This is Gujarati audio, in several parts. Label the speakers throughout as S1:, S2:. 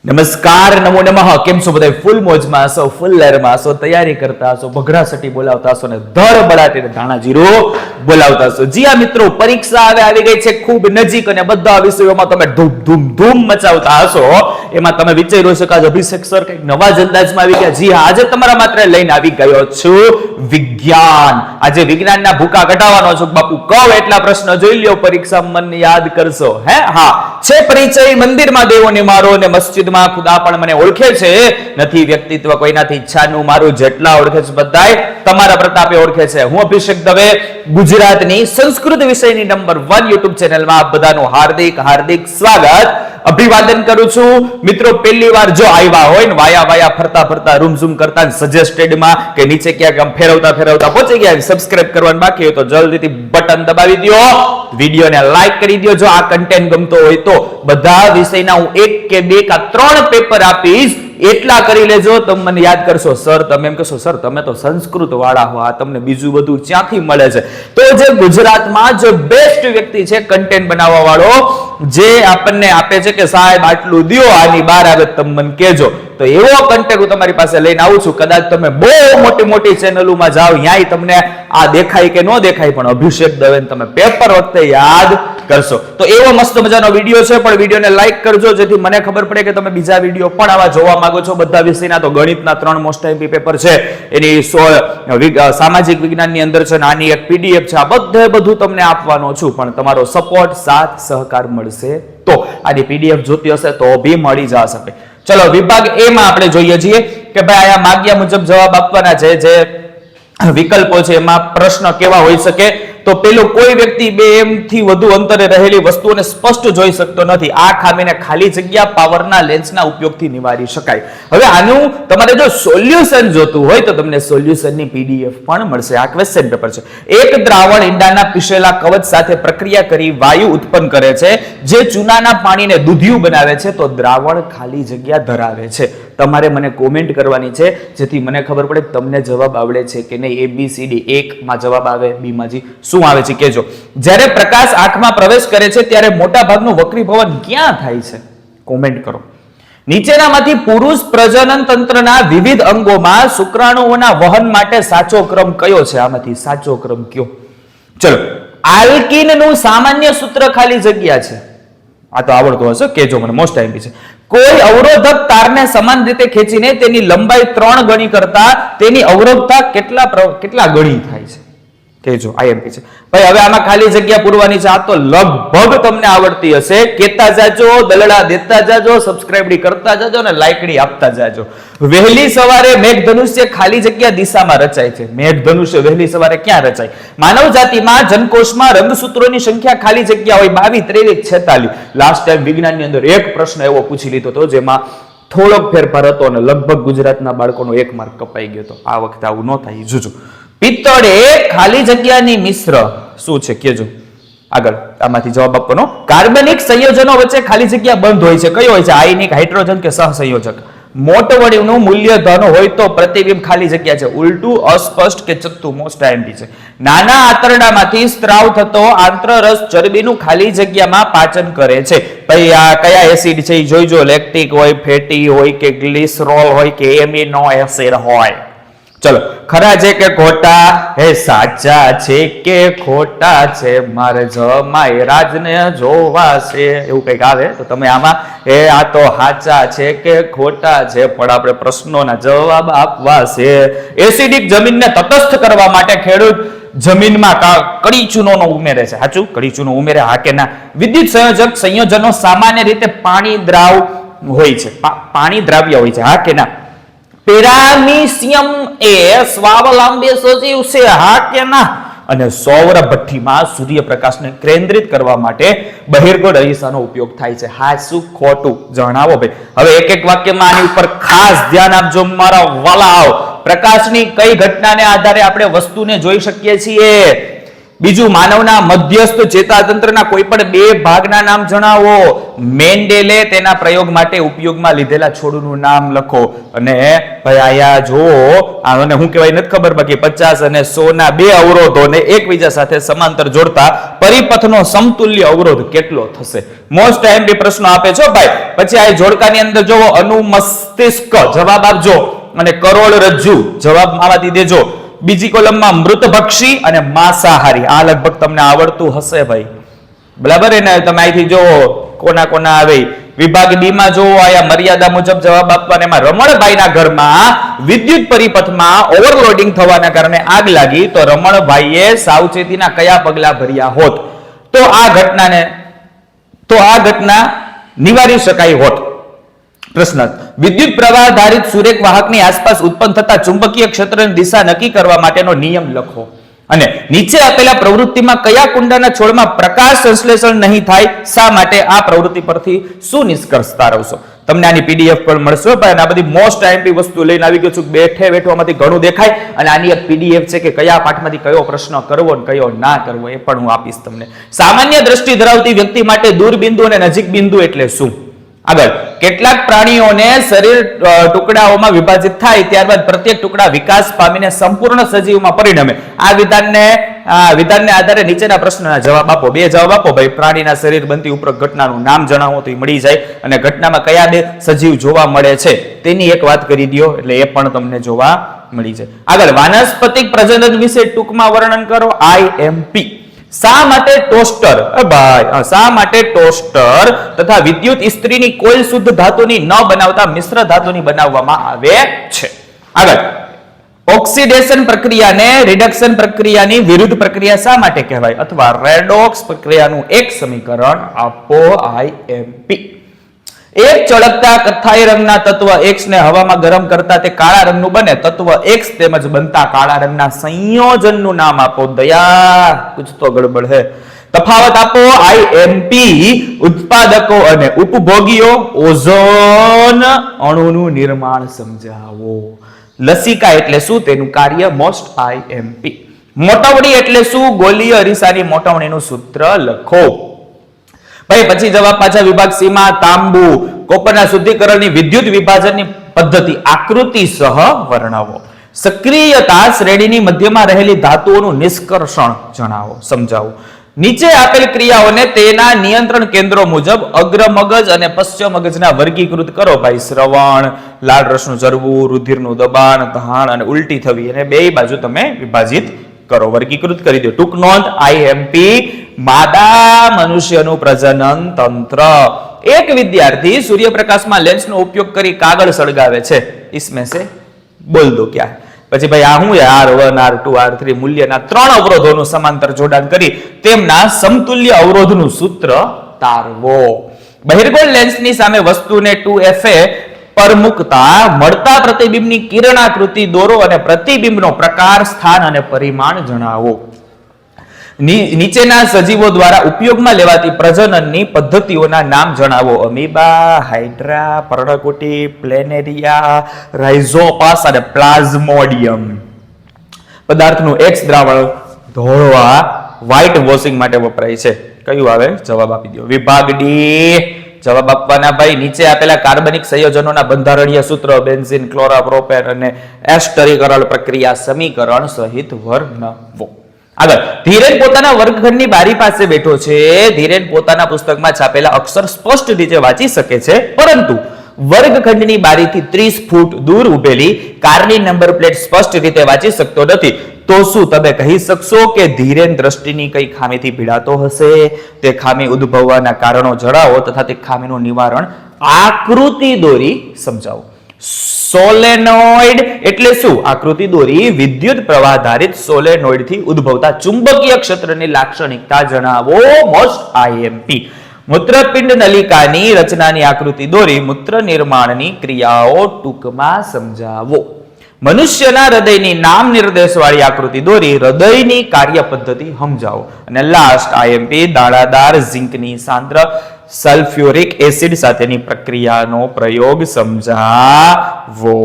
S1: નમસ્કાર, નમો નમઃ. કેમ છો બધા? ફૂલ મોજમાં હશો, ફૂલ લહેરમાં હશો, તૈયારી કરતા હશો, ભગડાસટી બોલાવતા હશો ને ધડ બડાટીને ધાણા જીરો બોલાવતા હશો. જી હા મિત્રો, પરીક્ષા આવી ગઈ છે ખૂબ નજીક અને બધા વિષયોમાં તમે ધૂમ ધૂમ ધૂમ મચાવતા હશો. એમાં તમે વિચારી શકો કે અભિષેક સર કંઈક નવા જ અંદાજમાં આવી ગયા. જી હા, આજે તમારા માટે લઈને આવી ગયો છું વિજ્ઞાન. આજે વિજ્ઞાનના ભૂકા કઢાવવાનો છું બાપુ. કહો એટલા પ્રશ્ન જોઈ લ્યો, પરીક્ષા મન યાદ કરશો. હે હા, છે પરિચય મંદિરમાં દેવોને મારો અને મસ્જિદમાં ખુદા પણ મને ઓળખે છે. નથી વ્યક્તિત્વ કોઈનાથી ઈચ્છાનું મારું, જેટલા ઓળખે છે બધાય તમારા પ્રતાપે ઓળખે છે. હું અભિષેક દવે, ગુજરાતની સંસ્કૃત વિષયની નંબર 1 યુટ્યુબ ચેનલમાં આપ બધાનું હાર્દિક હાર્દિક સ્વાગત અભિવાદન કરું છું. મિત્રો, પહેલી વાર જો આવ્યા હોય ને વાયા ફરતા ફરતા રૂમ ઝૂમ કરતા સજેસ્ટેડમાં કે નીચે ક્યાંક આમ ફેરવતા ફેરવતા પહોંચી ગયા, સબસ્ક્રાઇબ કરવાનું બાકી હોય તો જલ્દીથી બટન દબાવી દો, વિડીયોને લાઈક કરી દો. જો આ કન્ટેન્ટ ગમતો હોય તો બધા વિષયના હું 1 કે 2 કે 3 પેપર આપીશ, એટલા કરી લેજો. તમે મને યાદ કરશો સર, તમે એમ કહેશો સર તમે તો સંસ્કૃત વાળા હો, આ તમને બીજું બધું ક્યાંથી મળે છે? તો જે ગુજરાતમાં જે બેસ્ટ વ્યક્તિ છે કન્ટેન્ટ બનાવવા વાળો, જે આપણને આપે છે કે સાહેબ આટલું દિયો, આની બહાર આવે તમે મને કહેજો, તો એવો કન્ટેન્ટ હું તમારી પાસે લઈને આવું છું. કદાચ તમે બહુ મોટી મોટી ચેનલોમાં જાઓ, ન્યાય તમને આ દેખાય કે ન દેખાય, પણ અભિષેક દવે તમે પેપર વખતે યાદ કરશો. તો એવો મસ્ત મજાનો વિડીયો છે, પણ વિડીયોને લાઈક કરજો જેથી મને ખબર પડે કે તમે બીજા વિડીયો પણ આવા જોવા માંગો છો. બધા વિષયના તો ગણિતના 3 મોસ્ટ આઈએમપી પેપર છે, એની 16 સામાજિક વિજ્ઞાનની અંદર છે, આની એક પીડીએફ છે. આ બધું તમને આપવાનો છું, પણ તમારો સપોર્ટ, સાથ, સહકાર મળશે તો. આની પીડીએફ જોતી હશે તો બી મળી જશે. ચલો, વિભાગ એ માં આપણે જોઈએ છીએ કે ભાઈ આયા માગ્યા મુજબ જવાબ આપવાના છે. જે વિકલ્પો છે એમાં પ્રશ્ન કેવા હોઈ શકે? તો પેલું, કોઈ વ્યક્તિ 2m થી વધુ અંતરે રહેલી વસ્તુઓને સ્પષ્ટ જોઈ શકતો નથી. આ ખામીને ખાલી જગ્યા પાવરના લેન્સના ઉપયોગથી નિવારી શકાય. હવે આનું તમારે જો સોલ્યુશન જોતું હોય તો તમને સોલ્યુશનની પીડીએફ પણ મળશે. આ ક્વેશ્ચન પેપર છે. એક દ્રાવણ ઈંડાના પીસેલા કવચ સાથે પ્રક્રિયા કરી વાયુ ઉત્પન્ન કરે છે, જે ચૂનાના પાણીને દૂધિયું બનાવે છે, તો દ્રાવણ ખાલી જગ્યા ધરાવે છે. તમારે મને કોમેન્ટ કરવાની છે જેથી મને ખબર પડે તમને જવાબ આવડે છે કે નહીં. ABCD, 1 માં જવાબ આવે, B માં જી શું આવે છે કેજો. જ્યારે પ્રકાશ આંખમાં પ્રવેશ કરે છે ત્યારે મોટા ભાગનું વક્રીભવન ક્યાં થાય છે? કોમેન્ટ કરો. નીચેનામાંથી પુરુષ પ્રજનન તંત્રના વિવિધ અંગોમાં શુક્રાણુઓના વહન માટે સાચો ક્રમ કયો છે? આમાંથી સાચો ક્રમ કયો? ચલો, આલ્કીનનું સામાન્ય સૂત્ર ખાલી જગ્યા છે. આ તો આવડતો હશે, કેજો મને, મોસ્ટ આઈએમપી છે. કોઈ અવરોધક તારને સમાન રીતે ખેંચીને તેની લંબાઈ 3 ગણી કરતા તેની અવરોધતા કેટલા ગણી થાય છે? કેજો, આઈએમપી છે ભાઈ. હવે આમાં ખાલી જગ્યા પૂરવાની છે. આ તો લગભગ તમને આવડતી હશે. કેતા જાજો, દલડા દેતા જાજો, સબસ્ક્રાઇબ કરતા જાજો અને લાઈકડી આપતા જાજો. વહેલી સવારે મેઘધનુષ્ય ખાલી જગ્યા દિશામાં રચાય છે. મેઘધનુષ્ય વહેલી સવારે ક્યાં રચાય? માનવ જાતિમાં જનકોષમાં રંગસૂત્રોની સંખ્યા ખાલી જગ્યા હોય 22, 23, 46. લાસ્ટ ટાઈમ વિજ્ઞાનની અંદર એક પ્રશ્ન એવો પૂછી લીધો હતો જેમાં થોડોક ફેરફાર હતો અને લગભગ ગુજરાતના બાળકોનો 1 માર્ક કપાઈ ગયો હતો. આ વખતે આવું ન થાય. જોજો, પિત્તળ એ ખાલી જગ્યાની મિશ્ર શું છે કેજો. આગળ આમાંથી જવાબ આપવાનો. કાર્બનિક સંયોજનો વચ્ચે ખાલી જગ્યા બંધ હોય છે. કયો હોય છે? આયનિક, હાઇડ્રોજન કે સહસંયોજક? મોટવડીનું મૂલ્ય ધન હોય તો પ્રતિબિંબ ખાલી જગ્યા છે. ઉલટું, અસ્પષ્ટ કે ચત્તુ? મોસ્ટ આઈએમપી છે. નાના આંતરડામાંથી સ્ત્રાવ થતો આંતરરસ ચરબીનું ખાલી જગ્યામાં પાચન કરે છે. ભાઈ આ કયા એસિડ છે એ જોઈજો. લેક્ટિક હોય, ફેટી હોય કે ગ્લિસરોલ હોય કે એમિનો એસિડ હોય. ચલો, ખરા છે કે ખોટા? હે સાચા છે કે ખોટા છે? મારે જમાઈ રાજને જોવા છે, એવું કંઈક આવે તો તમે આમાં એ આ તો સાચા છે કે ખોટા છે, પણ આપણે પ્રશ્નોના જવાબ આપવા છે. એસિડિક જમીનને તટસ્થ કરવા માટે ખેડૂત જમીનમાં કડી ચૂનો ઉમેરે છે. સાચું? કડી ચૂનો ઉમેરે, હા કે ના? વિદ્યુત સંયોજનો સામાન્ય રીતે પાણી દ્રાવ હોય છે, પાણી દ્રાવ્ય હોય છે, હા કે ના? પેરામીશિયમ એ સ્વાવલંબી સજીવ છે, હા કે ના? અને સૌર ભઠ્ઠીમાં સૂર્યપ્રકાશને કેન્દ્રિત કરવા માટે બહિર્ગોળ અરીસાનો ઉપયોગ થાય છે. હા શું ખોટું? જણાવો ભાઈ. હવે એક એક વાક્યમાં આની ઉપર ખાસ ધ્યાન આપજો મારા વાલાઓ. પ્રકાશની કઈ ઘટનાને આધારે આપણે વસ્તુને જોઈ શકીએ છીએ? બીજું, માનવના મધ્યસ્થ ચેતાતંત્રના કોઈ પણ બે ભાગના નામ જણાવો. મેન્ડેલે તેના પ્રયોગ માટે ઉપયોગમાં લીધેલા છોડનું નામ લખો. અને ભાઈ આયા જો આને હું કહેવાય નથી ખબર, બાકી 50 અને 100 ના બે અવરોધોને એકબીજા સાથે સમાંતર જોડતા પરિપથનો સમતુલ્ય અવરોધ કેટલો થશે? મોસ્ટ ટાઈમ પ્રશ્નો આપે છો ભાઈ. પછી આ જોડકાની અંદર જોવો, અનુમસ્તિષ્ક જવાબ આપજો અને કરોડરજ્જુ જવાબ આમાંથી દેજો. બીજી કોલમમાં મૃતભક્ષી અને માંસાહારી, આ લગભગ તમને આવડતું હશે ભાઈ, બરાબર. એને તમે અહીંથી જોવો કોના આવે. વિભાગ ડી માં જોવો, આયા મર્યાદા મુજબ જવાબ આપવાના. એમાં રમણભાઈના ઘરમાં વિદ્યુત પરિપથમાં ઓવરલોડિંગ થવાના કારણે આગ લાગી, તો રમણભાઈએ સાવચેતીના કયા પગલા ભર્યા હોત તો આ ઘટના નિવારી શકાય હોત? પ્રશ્ન, વિદ્યુત પ્રવાહ ધારિત સુરેખ વાહકની આસપાસ ઉત્પન્ન થતા ચુંબકીય ક્ષેત્રની દિશા નક્કી કરવા માટેનો નિયમ લખો. અને નીચે આપેલા પ્રવૃત્તિમાં કયા કુંડાના છોડમાં પ્રકાશ સંશ્લેષણ નહીં થાય? શા માટે? આ પ્રવૃત્તિ પરથી શું નિષ્કર્ષ તારવશો? તમને આની પીડીએફ પણ મળશે. પણ આ બધી મોસ્ટ આઈએમપી વસ્તુ લઈને આવી ગયો છું. બેઠામાંથી ઘણું દેખાય, અને આની એક પીડીએફ છે કે કયા પાઠમાંથી કયો પ્રશ્ન કરવો અને કયો ના કરવો એ પણ હું આપીશ તમને. સામાન્ય દ્રષ્ટિ ધરાવતી વ્યક્તિ માટે દૂર બિંદુ અને નજીક બિંદુ એટલે શું? આગળ, કેટલાક પ્રાણીઓને શરીર ટુકડાઓમાં વિભાજિત થાય ત્યારબાદ પ્રત્યેક ટુકડા વિકાસ પામીને સંપૂર્ણ સજીવમાં પરિણમે. આ વિધાનને આધારે નીચેના પ્રશ્નના જવાબ આપો. બે જવાબ આપો ભાઈ. પ્રાણીના શરીર બનતી ઉપરોક્ત ઘટનાનું નામ જણાવો તો એ મળી જાય, અને ઘટનામાં કયા બે સજીવ જોવા મળે છે તેની એક વાત કરી દો એટલે એ પણ તમને જોવા મળી જાય. આગળ, વાનસ્પતિક પ્રજનન વિશે ટૂંકમાં વર્ણન કરો. આઈએમપી. શા માટે ટોસ્ટર તથા વિદ્યુત ઇસ્ત્રીની કોઇલ શુદ્ધ ધાતુની ન બનાવતા મિશ્ર ધાતુની બનાવવામાં આવે છે? આગળ, ઓક્સિડેશન પ્રક્રિયાને રિડક્શન પ્રક્રિયાની વિરુદ્ધ પ્રક્રિયા શા માટે કહેવાય? અથવા રેડોક્સ પ્રક્રિયાનું એક સમીકરણ આપો. આઈએમપી. એક ચળકતા કથ્થાઈ રંગના તત્વ X ને હવામાં ગરમ કરતા તે કાળા રંગનું બને. તત્વ X તેમજ બનતા કાળા રંગના સંયોજનનું નામ આપો. દયા, કુછ તો ગડબડ હે. તફાવત આપો. આઈએમપી. ઉત્પાદકો અને ઉપભોગીઓ. ઓઝોન અણુનું નિર્માણ સમજાવો. લસિકા એટલે શું? તેનું કાર્ય. Most IMP. મોટવણી એટલે શું? ગોલીય અરીસાની મોટવણીનું સૂત્ર લખો. ભાઈ પછી જવાબ પાછા વિભાગ સી માં. તાંબુ. કોપરના શુદ્ધિકરણની વિદ્યુત વિભાજનની પદ્ધતિ આકૃતિ સહ વર્ણવો. સક્રિયતા શ્રેણીની મધ્યમાં રહેલી ધાતુઓનું નિષ્કર્ષણ જણાવો, સમજાવો. નીચે આપેલ ક્રિયાઓને તેના નિયંત્રણ કેન્દ્રો મુજબ અગ્ર મગજ અને પશ્ચિમ મગજના વર્ગીકૃત કરો. ભાઈ શ્રવણ, લાળ રસનું ઝરવું, રુધિરનું દબાણ, તહાણ અને ઉલટી થવી, અને બે બાજુ તમે વિભાજિત કરો, વર્ગીકૃત કરી દો. ટૂંક નોંધ. આઈએમપી. માદા મનુષ્યનું પ્રજનન તંત્ર. એક વિદ્યાર્થી સૂર્યપ્રકાશમાં લેન્સનો ઉપયોગ કરી કાગળ સળગાવે છે. इसमें से બોલ દો ક્યાં? પછી ભાઈ આ શું છે? R1 R2 R3 મૂલ્યના 3 અવરોધોનું સમાંતર જોડાણ કરી તેમના સમતુલ્ય અવરોધનું સૂત્ર તારવો. બહિર્ગોળ લેન્સની સામે વસ્તુને 2fa પર મૂકતા મળતા પ્રતિબિંબની કિરણાકૃતિ દોરો અને પ્રતિબિંબનો પ્રકાર, સ્થાન અને પરિમાણ જણાવો. નીચેના સજીવો દ્વારા ઉપયોગમાં લેવાતી પ્રજનનની પદ્ધતિઓના નામ જણાવો. અમીબા, હાઇડ્રા, પર્ણકુટી, પ્લેનેરિયા, રાઇઝોપાસ અને પ્લાઝ્મોડિયમ. પદાર્થનું X દ્રાવણ ધોળવા વ્હાઇટ વોશિંગ માટે વપરાય છે. કયું આવે? જવાબ આપી દો. વિભાગ ડી. જવાબ આપવાના ભાઈ. નીચે આપેલા કાર્બનિક સંયોજનોના બંધારણીય સૂત્ર બેન્ઝીન, ક્લોરોપ્રોપેન અને એસ્ટરીકરણ પ્રક્રિયા સમીકરણ સહિત વર્ણવો. આગળ, ધીરેન પોતાના વર્ગખંડની બારી પાસે બેઠો છે. ધીરેન પોતાના પુસ્તકમાં છાપેલા અક્ષર સ્પષ્ટ રીતે વાંચી શકે છે, પરંતુ વર્ગખંડની બારીથી 30 ફૂટ દૂર ઉભેલી કારની નંબર પ્લેટ સ્પષ્ટ રીતે વાંચી શકતો નથી. તો શું તમે કહી શકશો કે ધીરેન દ્રષ્ટિની કઈ ખામીથી પીડાતો હશે? તે ખામી ઉદ્ભવવાના કારણો જણાવો તથા તે ખામીનું નિવારણ આકૃતિ દોરી સમજાવો. સોલેનોઇડ એટલે શું? આકૃતિ દોરી. વિદ્યુત પ્રવાહ ધારિત સોલેનોઇડ થી ઉદ્ભવતા ચુંબકીય ક્ષેત્રની લાક્ષણિકતા જણાવો. Most IMP. મૂત્રપિંડ નલિકાની રચનાની આકૃતિ દોરી મૂત્ર નિર્માણની ક્રિયાઓ ટૂંકમાં સમજાવો. મનુષ્યના હૃદયની નામ નિર્દેશવાળી આકૃતિ દોરી હૃદયની કાર્ય પદ્ધતિ સમજાવો. અને લાસ્ટ આઈએમપી. દાણાદાર ઝીંકની સાંદ્ર સલ્ફ્યુરિક એસિડ સાથેની પ્રક્રિયાનો પ્રયોગ સમજાવો.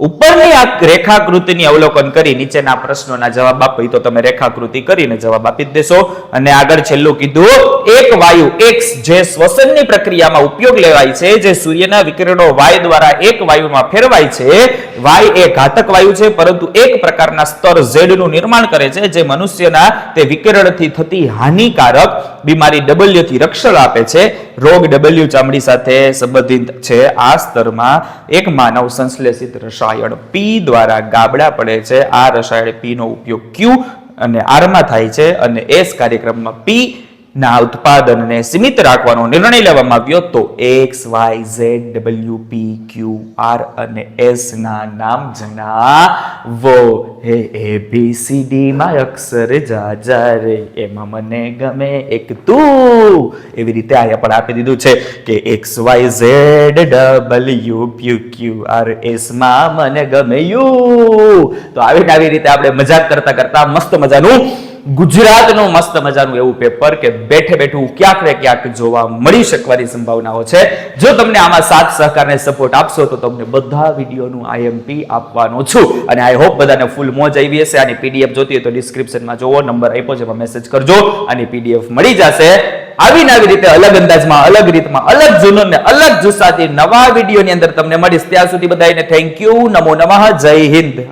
S1: ઉપરની આ રેખાકૃતિની અવલોકન કરી નીચેના પ્રશ્નોના જવાબ આપો. તો તમે રેખાકૃતિ કરીને જવાબ આપી જ દેશો. અને આગળ છેલ્લું કીધું, એક વાયુ X જે શ્વસનની પ્રક્રિયામાં ઉપયોગ લેવાય છે, જે સૂર્યના વિકિરણો Y દ્વારા એક વાયુમાં ફેરવાય છે. Y એ ઘાતક વાયુ છે, પરંતુ એક પ્રકારના સ્તર Z નું નિર્માણ કરે છે, જે મનુષ્યના તે વિકિરણથી થતી હાનિકારક બીમારી W થી રક્ષણ આપે છે. રોગ W ચામડી સાથે સંબંધિત છે. આ સ્તરમાં એક માનવ સંશ્લેષિત રસાયણ P દ્વારા ગાબડા પડે છે. આ રસાયણ P નો ઉપયોગ Q અને R માં થાય છે, અને S કાર્યક્રમમાં P ના ઉત્પાદનને સીમિત રાખવાનો નિર્ણય લેવામાં આવ્યો. તો X, Y, Z, W, P, Q, R અને S ના નામ જણાવો. હે ABCD માં અક્ષર જાજા રે, એમાં મને ગમે એક તું. એવી રીતે અહીંયા પણ આપી દીધું છે કે X, Y, Z, W, P, Q, R, S માં મને ગમે યુ. તો આવી રીતે આપણે મજાક કરતા કરતા મસ્ત મજાનું ગુજરાતનું મસ્ત મજાનું એવું પેપર કે બેઠે બેઠું ક્યાંક ને ક્યાંક જોવા મળી શકવાની સંભાવનાઓ છે. જો તમને આમાં સાથ સહકાર અને સપોર્ટ આપશો તો તમને બધા વિડીયોનું IMP આપવાનો છું. અને આઈ હોપ બધાને ફૂલ મોજ આવી હશે. આની PDF જોતી હોય તો ડિસ્ક્રિપ્શનમાં જોવો, નંબર આપ્યો છે, એમાં મેસેજ કરજો. આની PDF મળી જશે. આવી રીતે અલગ અંદાજમાં, અલગ રીતમાં, અલગ જૂનૂન ને અલગ જુસ્સાથી નવા વિડીયોની અંદર તમને મળીશ. ત્યાં સુધી બધાને થેન્ક યુ. નમો નમઃ. જય હિન્દ.